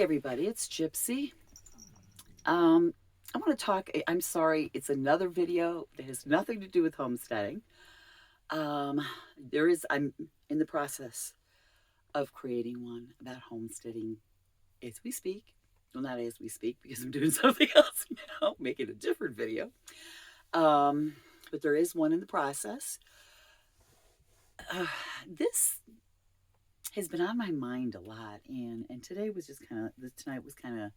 everybody, it's Gypsy. I want to talk. I'm sorry, it's another video that has nothing to do with homesteading. Um, I'm in the process of creating one about homesteading as we speak. Well, not as we speak because I'm doing something else now, making a different video. Um, but there is one in the process. Uh, this has been on my mind a lot, and today was just tonight was kind of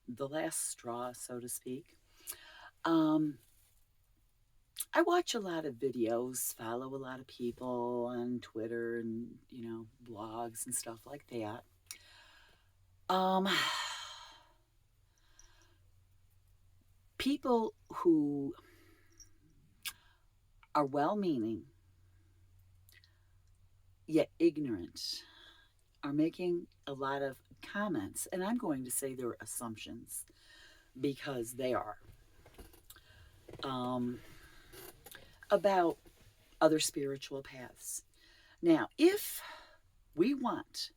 the last straw, so to speak. Um, I watch a lot of videos, follow a lot of people on Twitter and, blogs and stuff like that. Um, People who are well meaning yet ignorant are making a lot of comments, and I'm going to say they're assumptions because they are, um, about other spiritual paths. Now, if we want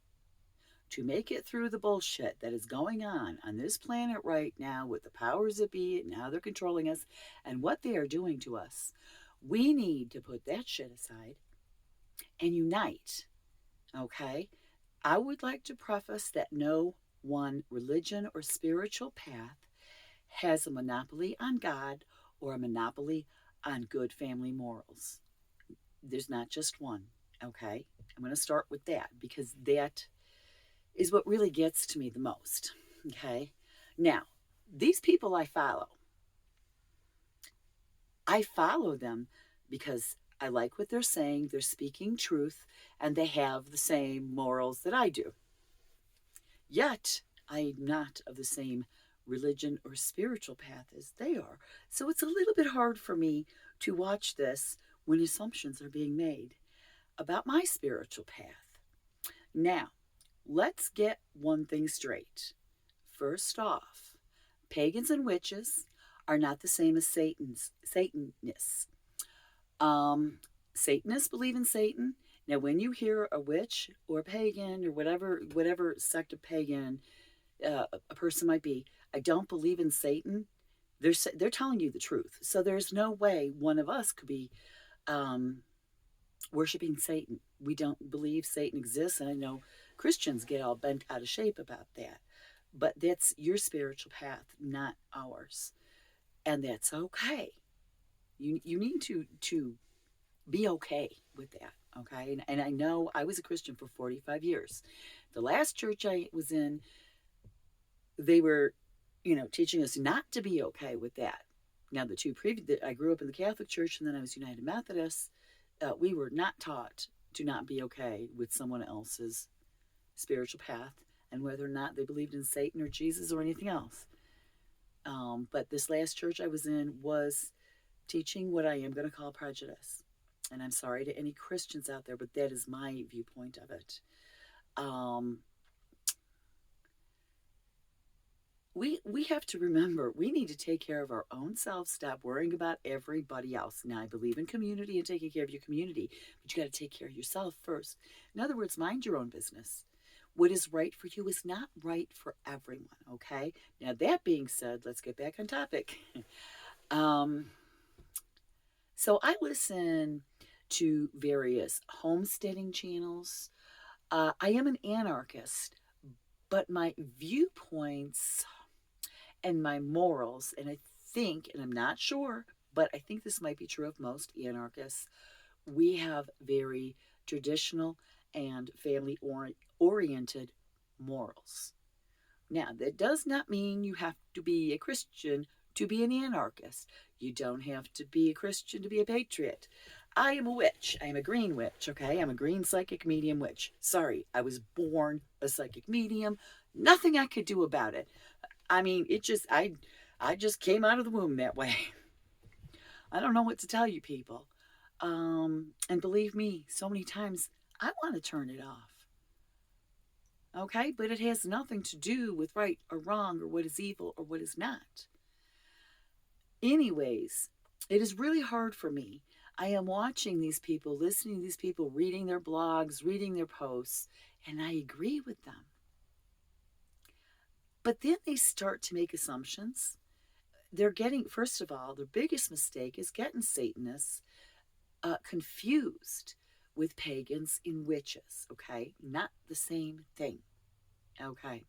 to make it through the bullshit that is going on this planet right now with the powers that be and how they're controlling us and what they are doing to us, we need to put that shit aside and unite. Okay? I would like to preface that no one religion or spiritual path has a monopoly on God or a monopoly on good family morals. There's not just one. Okay? I'm going to start with that because that is what really gets to me the most. Okay. Now, these people I follow them because I like what they're saying. They're speaking truth and they have the same morals that I do. Yet, I'm not of the same religion or spiritual path as they are. So it's a little bit hard for me to watch this when assumptions are being made about my spiritual path. Now, let's get one thing straight. First off, pagans and witches are not the same as Satanists. Um, Satanists believe in Satan. Now, when you hear a witch or a pagan or whatever sect of pagan a person might be, I don't believe in Satan. They're telling you the truth. So there's no way one of us could be um, worshiping Satan. We don't believe Satan exists, and I know Christians get all bent out of shape about that. But that's your spiritual path, not ours. And that's okay. You need to be okay with that. Okay. And I know I was a Christian for 45 years. The last church I was in, they were, teaching us not to be okay with that. Now, the two previous, I grew up in the Catholic Church and then I was United Methodist. We were not taught to not be okay with someone else's spiritual path and whether or not they believed in Satan or Jesus or anything else. But this last church I was in was teaching what I am going to call prejudice. And I'm sorry to any Christians out there, but that is my viewpoint of it. Um, we have to remember we need to take care of our own selves. Stop worrying about everybody else. Now, I believe in community and taking care of your community, but you got to take care of yourself first. In other words, mind your own business. What is right for you is not right for everyone. Okay. Now, that being said, let's get back on topic. um, so I listen to various homesteading channels. I am an anarchist, but my viewpoints and my morals, and I think, and I'm not sure, but I think this might be true of most anarchists, we have very traditional and family oriented morals. Now, that does not mean you have to be a Christian to be an anarchist. You don't have to be a Christian to be a patriot. I am a witch. I am a green witch, okay? I'm a green psychic medium witch. Sorry, I was born a psychic medium. Nothing I could do about it. I mean, I just came out of the womb that way. I don't know what to tell you people. And believe me, so many times I want to turn it off. Okay, but it has nothing to do with right or wrong or what is evil or what is not. Anyways, it is really hard for me. I am watching these people, listening to these people, reading their blogs, reading their posts, and I agree with them. But then they start to make assumptions. They're getting, first of all, their biggest mistake is getting Satanists confused with pagans and witches, okay? Not the same thing, okay?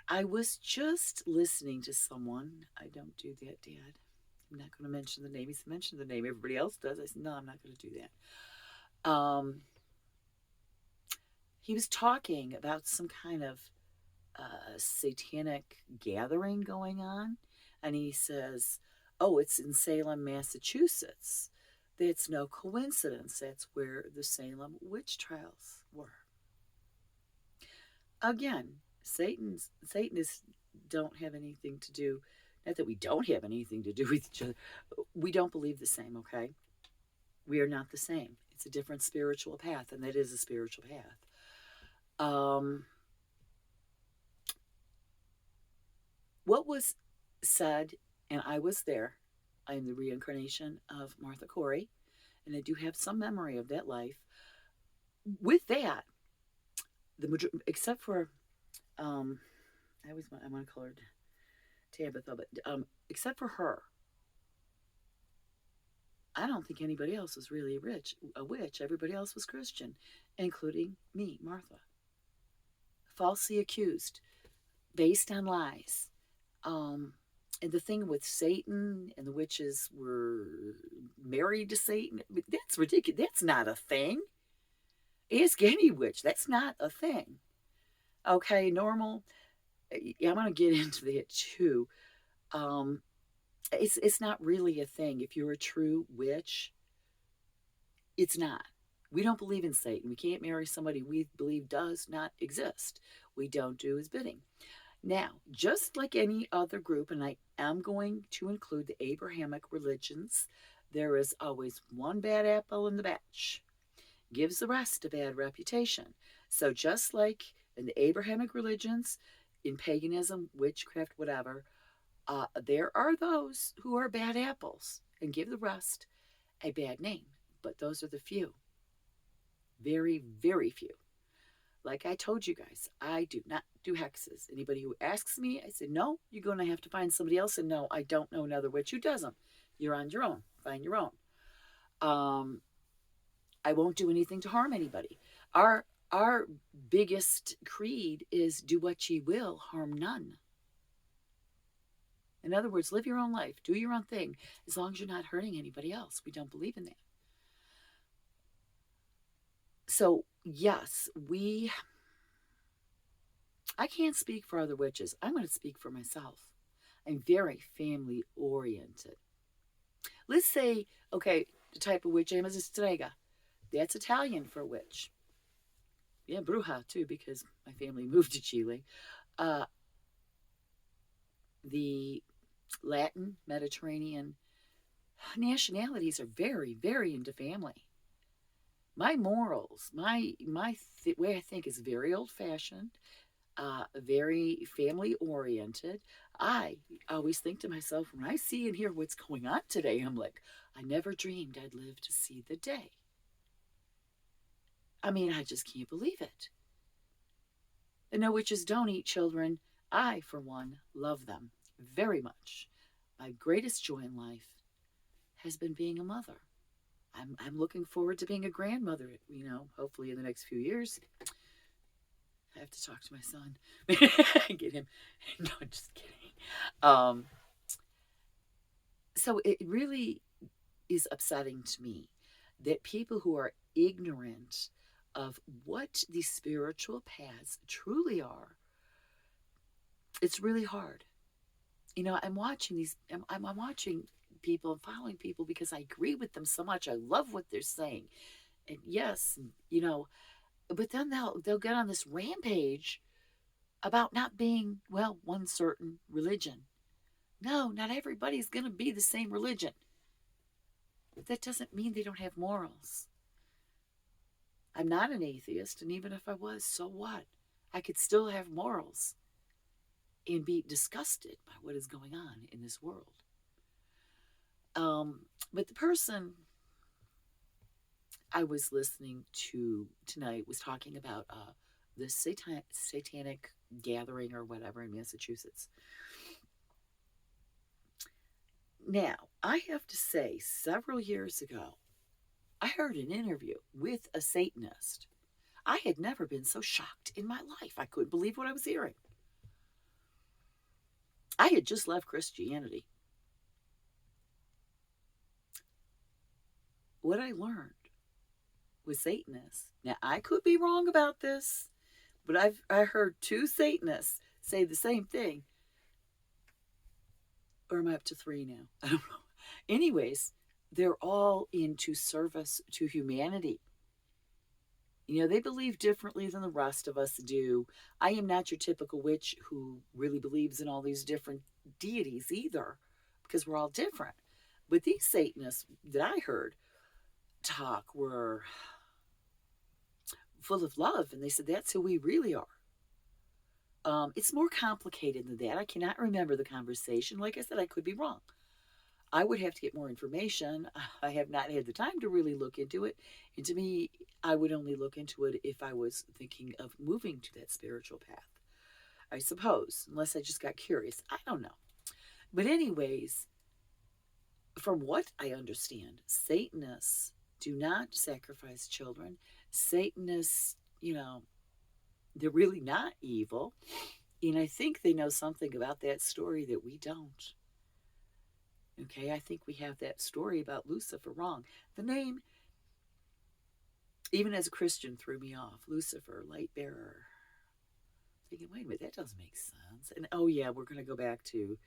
I was just listening to someone. I don't do that, Dad. I'm not going to mention the name. He's mentioned the name. Everybody else does. I said, no, I'm not going to do that. He was talking about some kind of satanic gathering going on. And he says, oh, it's in Salem, Massachusetts. That's no coincidence. That's where the Salem witch trials were. Again, Satanists don't have anything to do, not that we don't have anything to do with each other. We don't believe the same, okay? We are not the same. It's a different spiritual path, and that is a spiritual path. What was said, and I was there, I am the reincarnation of Martha Corey, and I do have some memory of that life. With that, except for, I want to call her Tabitha, but except for her, I don't think anybody else was really a witch. Everybody else was Christian, including me, Martha. Falsely accused, based on lies. And the thing with Satan and the witches were married to Satan, that's ridiculous. That's not a thing. Ask any witch. That's not a thing. Okay, normal. I'm going to get into that too. It's not really a thing. If you're a true witch, it's not. We don't believe in Satan. We can't marry somebody we believe does not exist. We don't do his bidding. Now, just like any other group, and I am going to include the Abrahamic religions, there is always one bad apple in the batch. Gives the rest a bad reputation. So just like in the Abrahamic religions, in paganism, witchcraft, whatever, there are those who are bad apples and give the rest a bad name. But those are the few. Very, very few. Like I told you guys, I do not do hexes. Anybody who asks me, I say, no, you're going to have to find somebody else. And no, I don't know another witch who does them. You're on your own. Find your own. I won't do anything to harm anybody. Our biggest creed is do what ye will, harm none. In other words, live your own life. Do your own thing. As long as you're not hurting anybody else. We don't believe in that. So, yes, I can't speak for other witches. I'm going to speak for myself. I'm very family oriented. Let's say, okay, the type of witch I am is a strega. That's Italian for witch. Yeah, bruja too, because my family moved to Chile. The Latin, Mediterranean nationalities are very, very into family. My morals, my way I think is very old fashioned, very family oriented. I always think to myself, when I see and hear what's going on today, I'm like, I never dreamed I'd live to see the day. I mean, I just can't believe it. And no, witches don't eat children. I, for one, love them very much. My greatest joy in life has been being a mother. I'm looking forward to being a grandmother, hopefully in the next few years. I have to talk to my son. Get him. No, just kidding. So it really is upsetting to me that people who are ignorant of what these spiritual paths truly are, it's really hard. I'm watching I'm watching people and following people because I agree with them so much. I love what they're saying. And yes, but then they'll get on this rampage about not being, well, one certain religion. No, not everybody's going to be the same religion. But that doesn't mean they don't have morals. I'm not an atheist, and even if I was, so what? I could still have morals and be disgusted by what is going on in this world. But the person I was listening to tonight was talking about the satanic gathering or whatever in Massachusetts. Now, I have to say, several years ago, I heard an interview with a Satanist. I had never been so shocked in my life. I couldn't believe what I was hearing. I had just left Christianity. What I learned with Satanists. Now, I could be wrong about this, but I heard two Satanists say the same thing. Or am I up to three now? I don't know. Anyways, they're all into service to humanity. You know, they believe differently than the rest of us do. I am not your typical witch who really believes in all these different deities either, because we're all different. But these Satanists that I heard talk were full of love, and they said that's who we really are. It's more complicated than that. I cannot remember the conversation. Like I said, I could be wrong. I would have to get more information. I have not had the time to really look into it. And to me, I would only look into it if I was thinking of moving to that spiritual path, I suppose, unless I just got curious. I don't know. But, anyways, from what I understand, Satanists do not sacrifice children. Satanists, they're really not evil. And I think they know something about that story that we don't. Okay, I think we have that story about Lucifer wrong. The name, even as a Christian, threw me off. Lucifer, light bearer. Thinking, wait a minute, that doesn't make sense. And oh yeah, we're going to go back to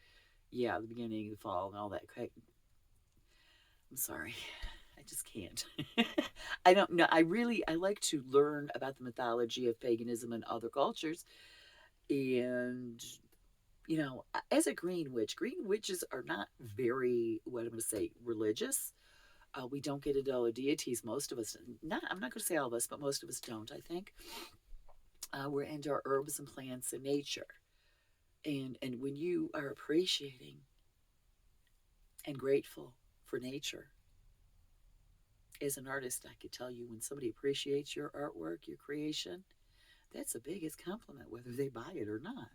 the beginning of the fall and all that. Okay. I'm sorry, I just can't. I don't know. I like to learn about the mythology of paganism and other cultures, and as a green witches are not very, what I'm going to say, religious. We don't get into all deities. Most of us, I'm not going to say all of us, but most of us don't, I think. We're into our herbs and plants and nature. And when you are appreciating and grateful for nature, as an artist, I could tell you when somebody appreciates your artwork, your creation, that's the biggest compliment, whether they buy it or not.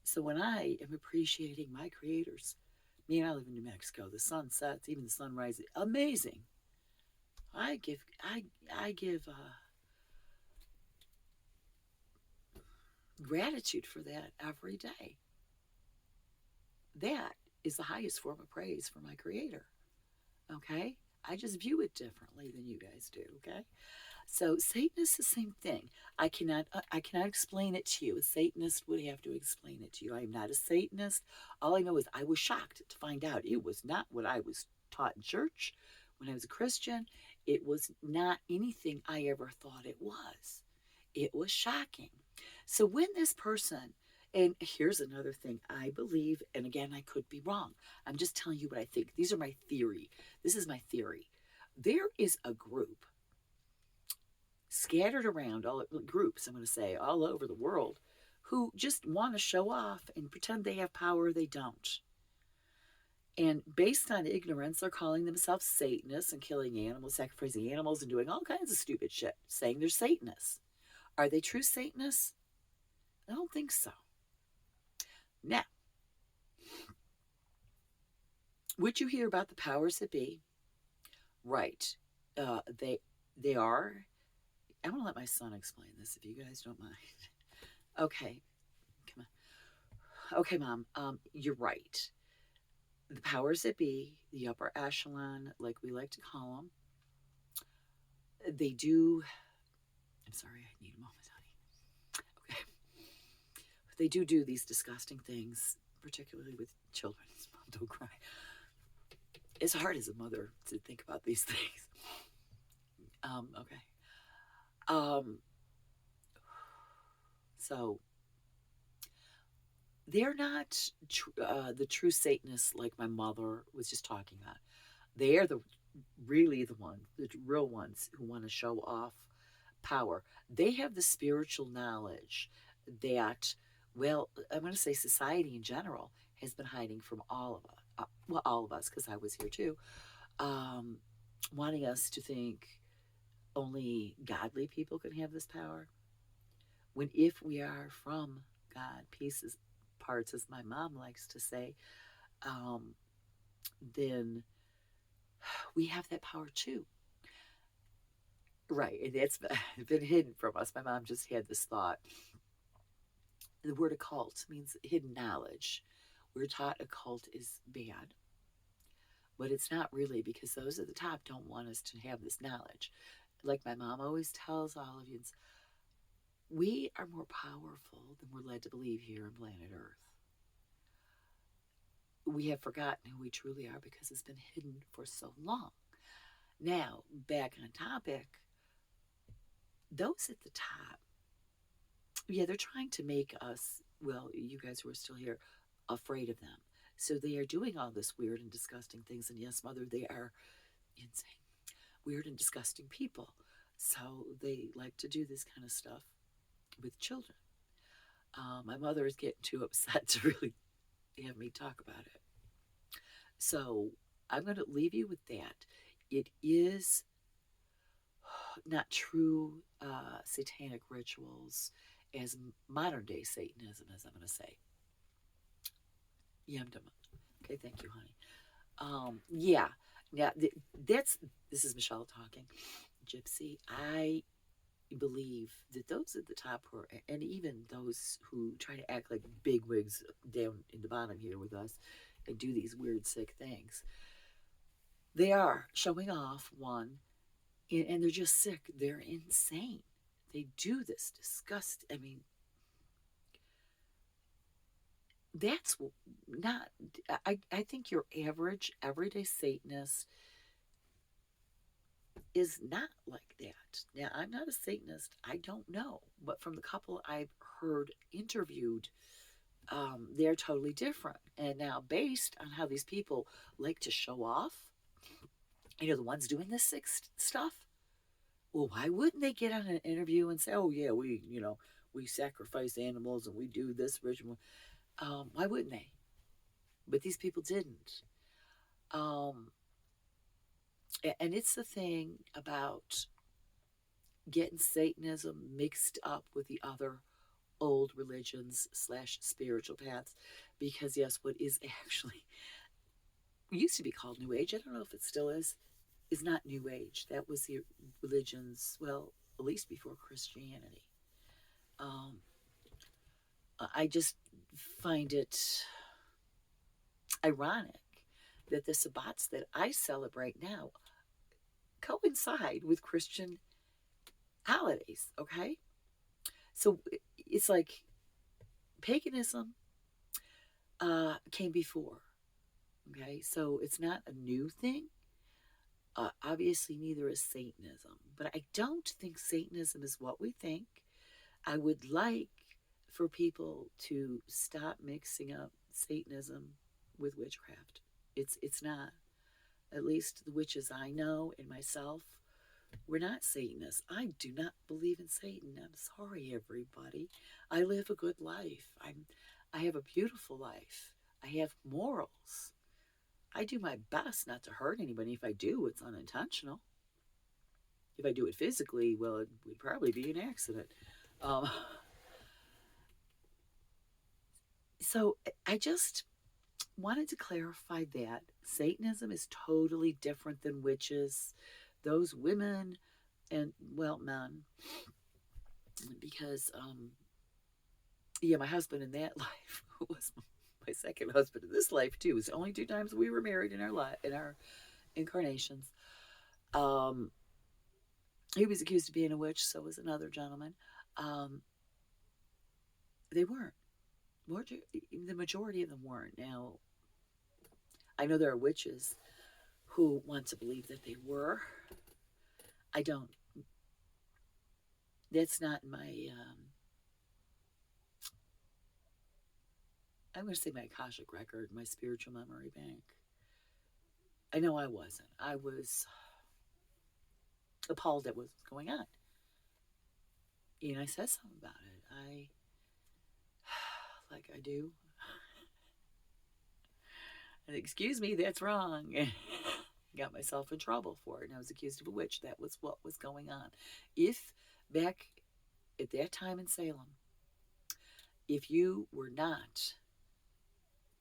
So when I am appreciating my creators, me and I live in New Mexico, the sun sets, even the sun rises, amazing. I give gratitude for that every day. That is the highest form of praise for my creator. Okay? I just view it differently than you guys do, okay? So Satan is the same thing. I cannot explain it to you. A Satanist would have to explain it to you. I am not a Satanist. All I know is I was shocked to find out it was not what I was taught in church when I was a Christian. It was not anything I ever thought it was. It was shocking. So when this person, and here's another thing I believe, and again, I could be wrong. I'm just telling you what I think. These are my theory. This is my theory. There is a group scattered around, all groups, I'm going to say, all over the world, who just want to show off and pretend they have power they don't. And based on ignorance, they're calling themselves Satanists and killing animals, sacrificing animals, and doing all kinds of stupid shit, saying they're Satanists. Are they true Satanists? I don't think so. Now, would you hear about the powers that be? Right. They are. I'm going to let my son explain this if you guys don't mind. Okay. Come on. Okay, Mom. You're right. The powers that be, the upper echelon, like we like to call them, they do. I'm sorry, I need a moment, honey. Okay. They do these disgusting things, particularly with children. Mom, don't cry. It's hard as a mother to think about these things. Okay. Um, so they're not the true Satanists like my mother was just talking about. They are really the real ones who want to show off power. They have the spiritual knowledge that, well, I'm going to say society in general has been hiding from all of us. Well, all of us, because I was here too, wanting us to think only godly people can have this power, if we are from God, pieces, parts, as my mom likes to say, um, then we have that power too. Right. And that's been hidden from us. My mom just had this thought. The word occult means hidden knowledge. We're taught occult is bad, but it's not really, because those at the top don't want us to have this knowledge. Like my mom always tells all of you, we are more powerful than we're led to believe here on planet Earth. We have forgotten who we truly are because it's been hidden for so long. Now, back on topic, those at the top, yeah, they're trying to make us, well, you guys who are still here, afraid of them. So they are doing all this weird and disgusting things. And yes, Mother, they are insane, weird and disgusting people. So they like to do this kind of stuff with children. My mother is getting too upset to really have me talk about it. So I'm going to leave you with that. It is not true satanic rituals as modern day Satanism, as I'm going to say. Yum Okay, thank you, honey. Yeah. Now that's this is Michelle talking. Gypsy, I believe that those at the top who are, and even those who try to act like big wigs down in the bottom here with us and do these weird, sick things, they are showing off one, and they're just sick. They're insane. They do this disgust. I mean, that's not. I think your average everyday Satanist is not like that. Now, I'm not a Satanist. I don't know, but from the couple I've heard interviewed, they're totally different. And now, based on how these people like to show off, the ones doing this sick stuff, well, why wouldn't they get on an interview and say, "Oh yeah, we sacrifice animals and we do this ritual"? Why wouldn't they? But these people didn't. Um, and it's the thing about getting Satanism mixed up with the other old religions slash spiritual paths, because yes, what is actually used to be called New Age, I don't know if it still is not New Age. That was the religions, well, at least before Christianity. Um, I just find it ironic that the Sabbats that I celebrate now coincide with Christian holidays, okay? So it's like paganism came before, okay? So it's not a new thing. Obviously, neither is Satanism, but I don't think Satanism is what we think. I would like for people to stop mixing up Satanism with witchcraft. It's not. At least the witches I know and myself, we're not Satanists. I do not believe in Satan. I'm sorry, everybody. I live a good life. I have a beautiful life. I have morals. I do my best not to hurt anybody. If I do, it's unintentional. If I do it physically, well, it would probably be an accident. Um, so I just wanted to clarify that Satanism is totally different than witches. Those women and, well, men, because yeah, my husband in that life was my second husband in this life too. It was the only two times we were married in our incarnations. Um, he was accused of being a witch, so was another gentleman. Um, they weren't. The majority of them weren't. Now, I know there are witches who want to believe that they were. I don't. That's not my. I'm going to say my Akashic record, my spiritual memory bank. I know I wasn't. I was appalled at what was going on. And I said something about it. Like I do. And excuse me, that's wrong. Got myself in trouble for it, and I was accused of a witch. That was what was going on. If back at that time in Salem, if you were not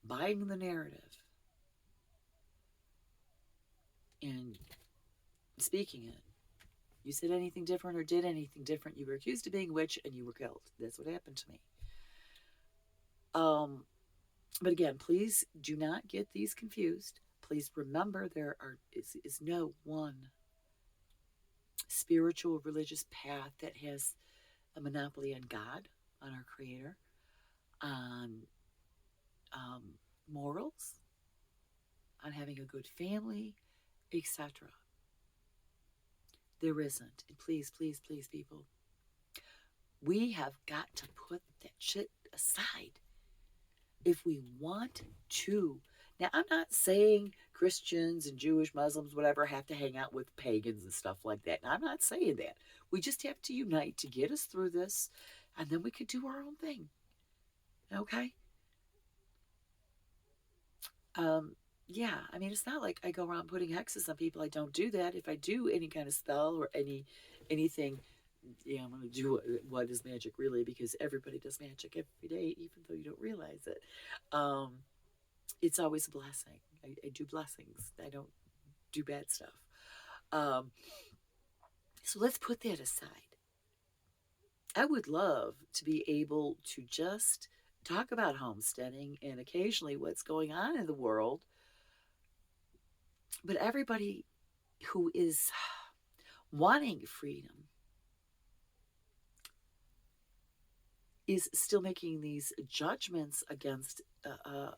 buying the narrative and speaking it, you said anything different or did anything different, you were accused of being a witch and you were killed. That's what happened to me. But again, please do not get these confused. Please remember is no one spiritual religious path that has a monopoly on God, on our Creator, on morals, on having a good family, etc. There isn't. And please, please, please, people, we have got to put that shit aside if we want to. Now, I'm not saying Christians and Jewish, Muslims, whatever, have to hang out with pagans and stuff like that. I'm not saying that. We just have to unite to get us through this, and then we could do our own thing. Okay? Yeah, I mean, it's not like I go around putting hexes on people. I don't do that. If I do any kind of spell or anything, yeah, I'm going to do what is magic really, because everybody does magic every day, even though you don't realize it. It's always a blessing. I do blessings. I don't do bad stuff. So let's put that aside. I would love to be able to just talk about homesteading and occasionally what's going on in the world. But everybody who is wanting freedom is still making these judgments against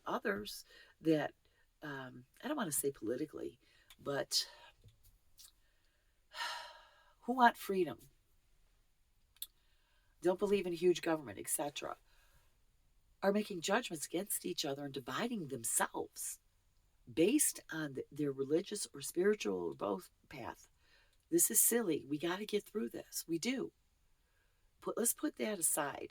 others that, I don't want to say politically, but who want freedom, don't believe in huge government, etc., are making judgments against each other and dividing themselves based on their religious or spiritual or both path. This is silly. We got to get through this. We do. Let's put that aside.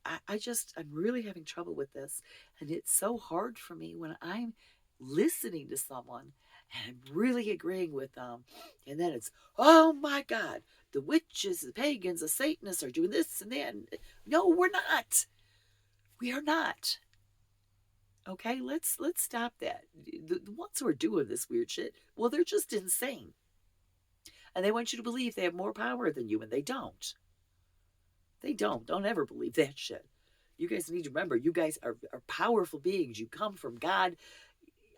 I'm really having trouble with this. And it's so hard for me when I'm listening to someone and I'm really agreeing with them. And then it's, oh my God, the witches, the pagans, the Satanists are doing this and that. No, we're not. We are not. Okay, let's stop that. The ones who are doing this weird shit, well, they're just insane. And they want you to believe they have more power than you, and they don't. They don't. Don't ever believe that shit. You guys need to remember, you guys are powerful beings. You come from God.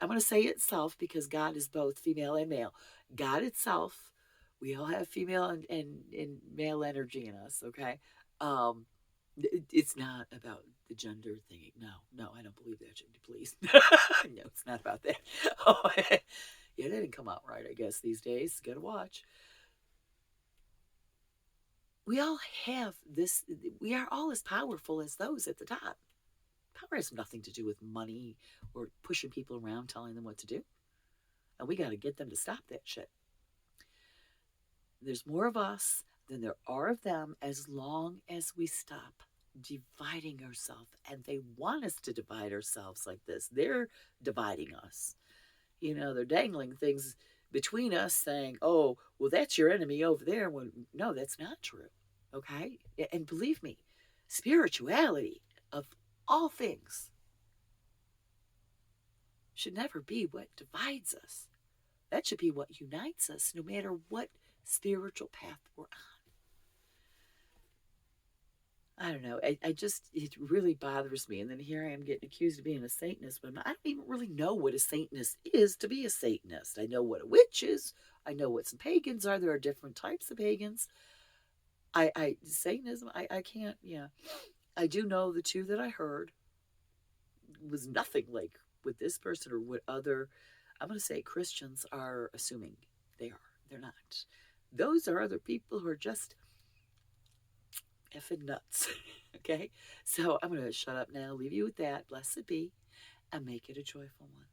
I'm going to say itself because God is both female and male. God itself, we all have female and male energy in us, okay? It's not about the gender thing. No, I don't believe that, please. No, it's not about that. Oh, yeah, that didn't come out right, I guess, these days. Gotta watch. We all have this, we are all as powerful as those at the top. Power has nothing to do with money or pushing people around telling them what to do. And we got to get them to stop that shit. There's more of us than there are of them as long as we stop dividing ourselves. And they want us to divide ourselves like this. They're dividing us. You know, they're dangling things between us saying, oh, well, that's your enemy over there. Well, no, that's not true. Okay? And believe me, spirituality of all things should never be what divides us. That should be what unites us, no matter what spiritual path we're on. I don't know. It really bothers me. And then here I am getting accused of being a Satanist, but I don't even really know what a Satanist is to be a Satanist. I know what a witch is. I know what some pagans are. There are different types of pagans. Satanism, I can't, yeah. I do know the two that I heard was nothing like what this person or what other, I'm going to say Christians are assuming they are. They're not. Those are other people who are just effing nuts. Okay? So I'm going to shut up now, leave you with that. Blessed be, and make it a joyful one.